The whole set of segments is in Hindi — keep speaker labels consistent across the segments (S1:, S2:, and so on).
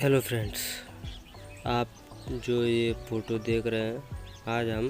S1: हेलो फ्रेंड्स, आप जो ये फ़ोटो देख रहे हैं, आज हम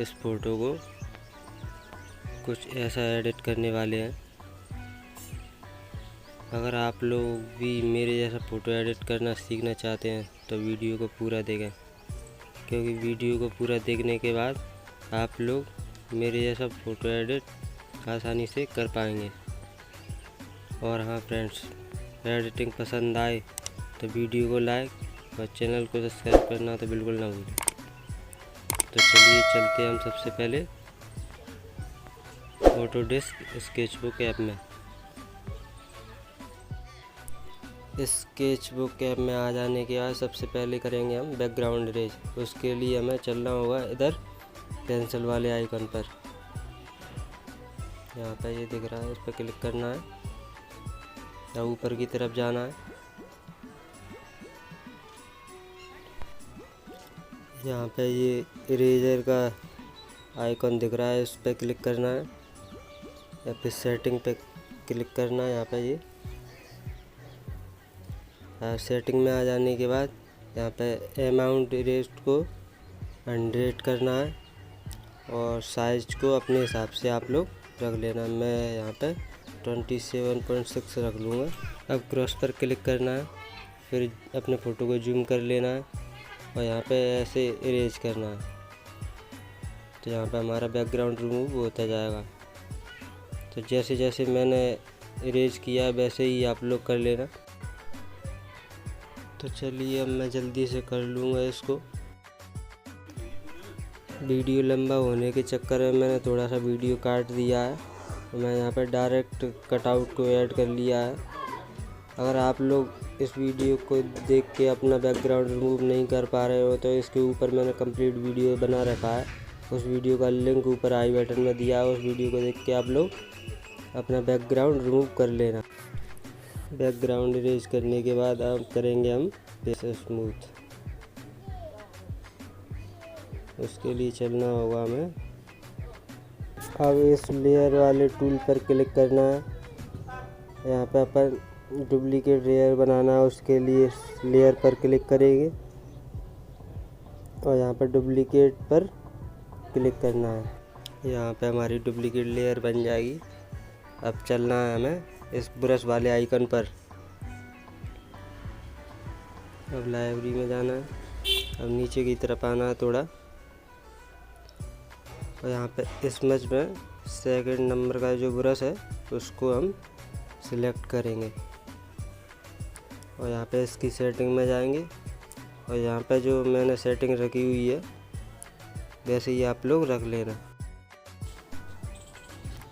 S1: इस फ़ोटो को कुछ ऐसा एडिट करने वाले हैं। अगर आप लोग भी मेरे जैसा फ़ोटो एडिट करना सीखना चाहते हैं तो वीडियो को पूरा देखें, क्योंकि वीडियो को पूरा देखने के बाद आप लोग मेरे जैसा फ़ोटो एडिट आसानी से कर पाएंगे। और हाँ फ्रेंड्स, एडिटिंग पसंद आए तो वीडियो को लाइक और चैनल को सब्सक्राइब करना तो बिल्कुल ना भूलें। तो चलिए चलते हैं हम सबसे पहले ऑटोडेस्क स्केचबुक ऐप में। स्केचबुक ऐप में आ जाने के बाद सबसे पहले करेंगे हम बैकग्राउंड इरेज। उसके लिए हमें चलना होगा इधर पेंसिल वाले आइकन पर। यहाँ पर ये दिख रहा है, इस पर क्लिक करना है या ऊपर की तरफ जाना है। यहाँ पे ये इरेजर का आइकन दिख रहा है, इस पर क्लिक करना है या फिर सेटिंग पे क्लिक करना है। यहाँ पे ये सेटिंग में आ जाने के बाद यहाँ पे अमाउंट इरेज को 100 करना है और साइज को अपने हिसाब से आप लोग रख लेना। मैं यहाँ पे 27.6 रख लूँगा। अब क्रॉस पर क्लिक करना है, फिर अपने फ़ोटो को जूम कर लेना है और यहाँ पे ऐसे इरेज करना है। तो यहाँ पे हमारा बैकग्राउंड रिमूव होता जाएगा। तो जैसे जैसे मैंने इरेज किया वैसे ही आप लोग कर लेना। तो चलिए अब मैं जल्दी से कर लूँगा इसको। वीडियो लंबा होने के चक्कर में मैंने थोड़ा सा वीडियो काट दिया है, तो मैं यहाँ पर डायरेक्ट कटआउट को ऐड कर लिया है। अगर आप लोग इस वीडियो को देख के अपना बैकग्राउंड रिमूव नहीं कर पा रहे हो तो इसके ऊपर मैंने कंप्लीट वीडियो बना रखा है। उस वीडियो का लिंक ऊपर आई बटन में दिया है। उस वीडियो को देख के आप लोग अपना बैकग्राउंड रिमूव कर लेना। बैकग्राउंड इरेज करने के बाद अब करेंगे हम फेस स्मूथ। उसके लिए चलना होगा हमें अब इस लेयर वाले टूल पर क्लिक करना है। यहाँ पे अपन डुप्लीकेट लेयर बनाना है, उसके लिए लेयर पर क्लिक करेंगे और यहाँ पर डुप्लीकेट पर क्लिक करना है। यहाँ पे हमारी डुप्लीकेट लेयर बन जाएगी। अब चलना है हमें इस ब्रश वाले आइकन पर। अब लाइब्रेरी में जाना है, अब नीचे की तरफ आना है थोड़ा और यहाँ पे इस मैच में सेकंड नंबर का जो ब्रश है उसको हम सिलेक्ट करेंगे और यहाँ पे इसकी सेटिंग में जाएंगे और यहाँ पे जो मैंने सेटिंग रखी हुई है वैसे ही आप लोग रख लेना।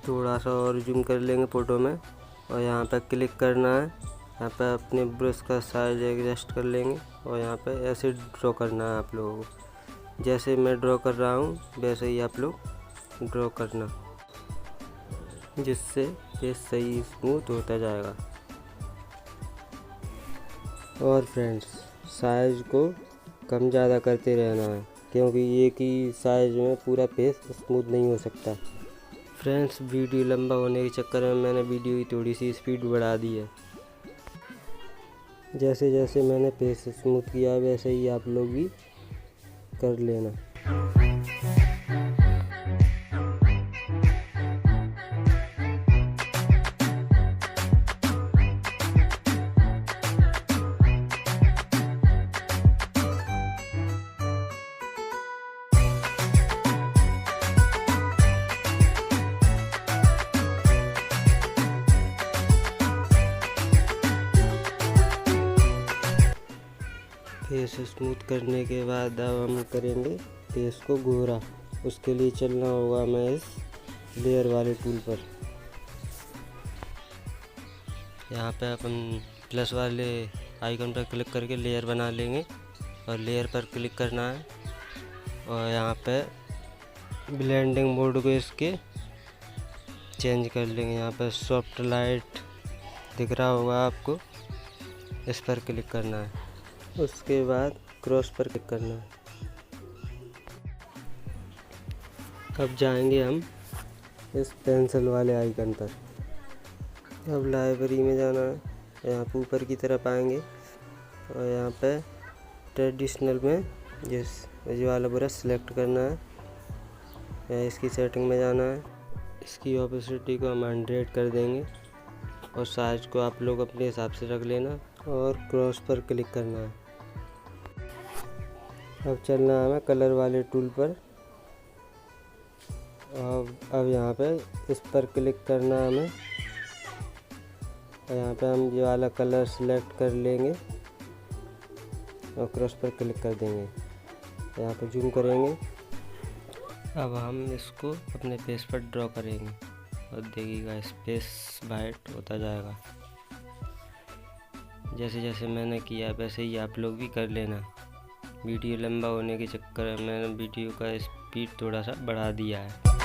S1: थोड़ा सा और जूम कर लेंगे फ़ोटो में और यहाँ पे क्लिक करना है। यहाँ पे अपने ब्रश का साइज एडजस्ट कर लेंगे और यहाँ पे ऐसे ड्रॉ करना है आप लोगों को। जैसे मैं ड्रॉ कर रहा हूँ वैसे ही आप लोग ड्रॉ करना, जिससे ये सही स्मूथ होता जाएगा। और फ्रेंड्स, साइज़ को कम ज़्यादा करते रहना है, क्योंकि एक ही साइज़ में पूरा फेस स्मूथ नहीं हो सकता। फ्रेंड्स, वीडियो लंबा होने के चक्कर में मैंने वीडियो की थोड़ी सी स्पीड बढ़ा दी है। जैसे जैसे मैंने फेस स्मूथ किया वैसे ही आप लोग भी कर लेना। फेस स्मूथ करने के बाद अब हम करेंगे फेस को गोरा। उसके लिए चलना होगा मैं इस लेयर वाले टूल पर। यहाँ पे अपन प्लस वाले आइकन पर क्लिक करके लेयर बना लेंगे और लेयर पर क्लिक करना है और यहाँ पे ब्लेंडिंग मोड को इसके चेंज कर लेंगे। यहाँ पर सॉफ्ट लाइट दिख रहा होगा आपको, इस पर क्लिक करना है। उसके बाद क्रॉस पर क्लिक करना है। अब जाएंगे हम इस पेंसिल वाले आइकन पर। अब लाइब्रेरी में जाना है, यहाँ पर ऊपर की तरफ आएंगे और यहाँ पे ट्रेडिशनल में ये वाला ब्रश सेलेक्ट करना है, या इसकी सेटिंग में जाना है। इसकी ऑपेसिटी को हम 100 कर देंगे और साइज को आप लोग अपने हिसाब से रख लेना और क्रॉस पर क्लिक करना है। अब चलना है हमें कलर वाले टूल पर। अब यहाँ पे इस पर क्लिक करना है हमें, और यहाँ पे हम ये वाला कलर सेलेक्ट कर लेंगे और क्रॉस पर क्लिक कर देंगे। यहाँ पे जूम करेंगे। अब हम इसको अपने पेज पर ड्रॉ करेंगे और देखिएगा स्पेस वाइट होता जाएगा। जैसे जैसे मैंने किया वैसे ही आप लोग भी कर लेना। वीडियो लंबा होने के चक्कर में मैंने वीडियो का स्पीड थोड़ा सा बढ़ा दिया है।